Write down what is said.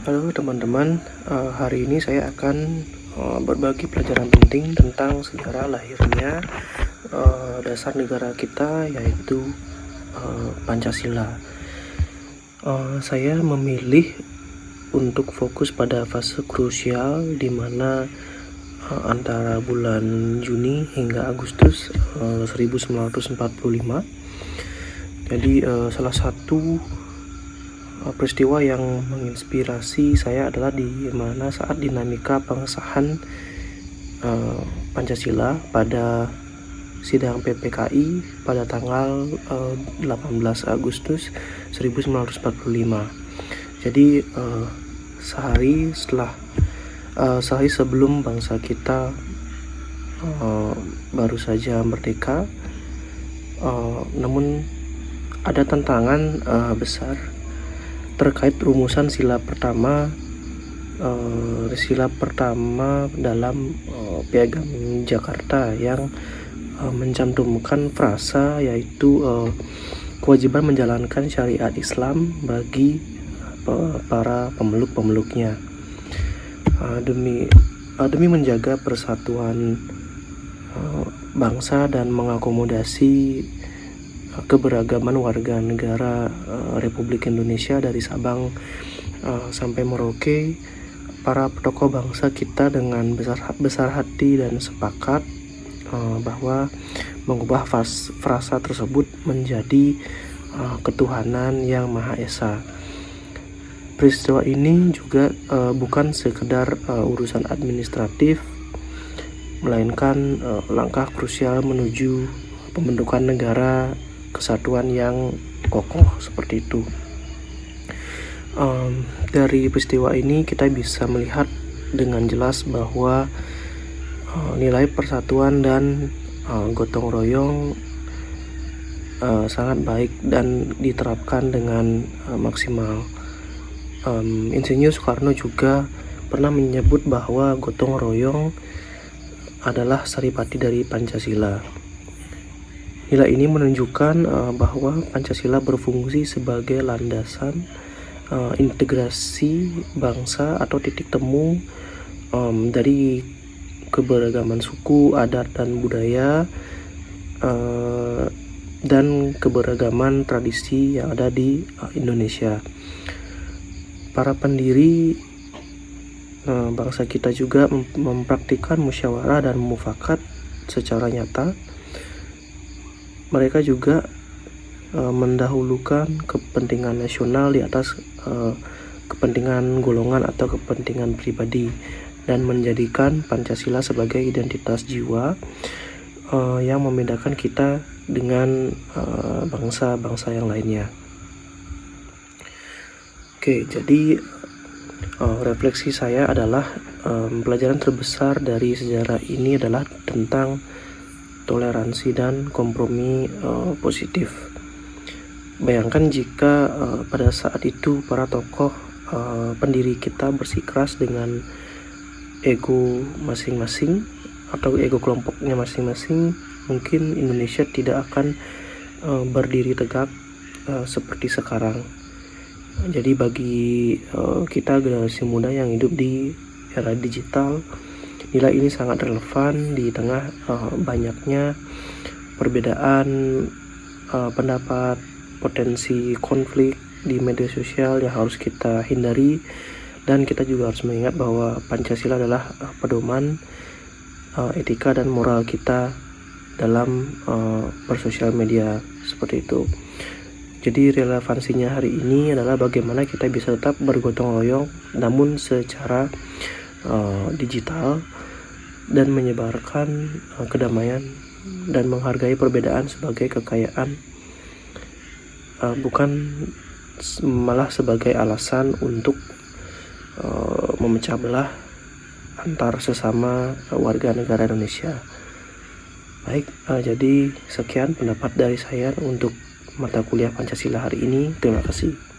Halo teman-teman, hari ini saya akan berbagi pelajaran penting tentang sejarah lahirnya dasar negara kita, yaitu Pancasila. Saya memilih untuk fokus pada fase krusial di mana antara bulan Juni hingga Agustus 1945. Jadi salah satu peristiwa yang menginspirasi saya adalah di mana saat dinamika pengesahan Pancasila pada sidang PPKI pada tanggal 18 Agustus 1945. Jadi sehari sebelum bangsa kita baru saja merdeka, namun ada tantangan besar terkait rumusan sila pertama dalam Piagam Jakarta yang mencantumkan frasa yaitu kewajiban menjalankan syariat Islam bagi para pemeluk-pemeluknya demi menjaga persatuan bangsa dan mengakomodasi keberagaman warga negara Republik Indonesia dari Sabang sampai Merauke. Para tokoh bangsa kita dengan besar hati dan sepakat bahwa mengubah frasa tersebut menjadi ketuhanan yang Maha Esa. Peristiwa ini juga bukan sekedar urusan administratif, melainkan langkah krusial menuju pembentukan negara kesatuan yang kokoh seperti itu. Dari peristiwa ini kita bisa melihat dengan jelas bahwa nilai persatuan dan gotong royong sangat baik dan diterapkan dengan maksimal. Insinyur Soekarno juga pernah menyebut bahwa gotong royong adalah saripati dari Pancasila. Nilai ini menunjukkan bahwa Pancasila berfungsi sebagai landasan integrasi bangsa atau titik temu dari keberagaman suku, adat, dan budaya dan keberagaman tradisi yang ada di Indonesia. Para pendiri bangsa kita juga mempraktikkan musyawarah dan mufakat secara nyata. Mereka juga mendahulukan kepentingan nasional di atas kepentingan golongan atau kepentingan pribadi dan menjadikan Pancasila sebagai identitas jiwa yang membedakan kita dengan bangsa-bangsa yang lainnya. Oke, jadi refleksi saya adalah pelajaran terbesar dari sejarah ini adalah tentang toleransi dan kompromi positif. Bayangkan jika pada saat itu para tokoh pendiri kita bersikeras dengan ego masing-masing atau ego kelompoknya masing-masing, mungkin Indonesia tidak akan berdiri tegak seperti sekarang. Jadi bagi kita generasi muda yang hidup di era digital, nilai ini sangat relevan di tengah banyaknya perbedaan pendapat, potensi konflik di media sosial yang harus kita hindari, dan kita juga harus mengingat bahwa Pancasila adalah pedoman etika dan moral kita dalam bersosial media seperti itu. Jadi relevansinya hari ini adalah bagaimana kita bisa tetap bergotong royong namun secara digital dan menyebarkan kedamaian dan menghargai perbedaan sebagai kekayaan, bukan malah sebagai alasan untuk memecah belah antar sesama warga negara Indonesia. Baik, jadi sekian pendapat dari saya untuk mata kuliah Pancasila hari ini. Terima kasih.